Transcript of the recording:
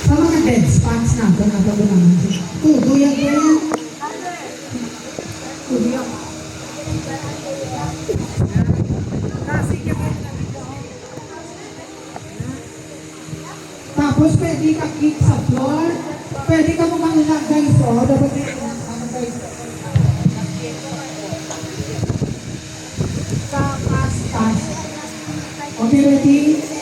Sa mga dead spots natin, natago naman siya. Tubo yan ba yan? Tubo yan. Tapos pwede ka kick sa floor. Pwede ka mamanglag guys. O, dapat yun. Guys. Taas. Okay, ready?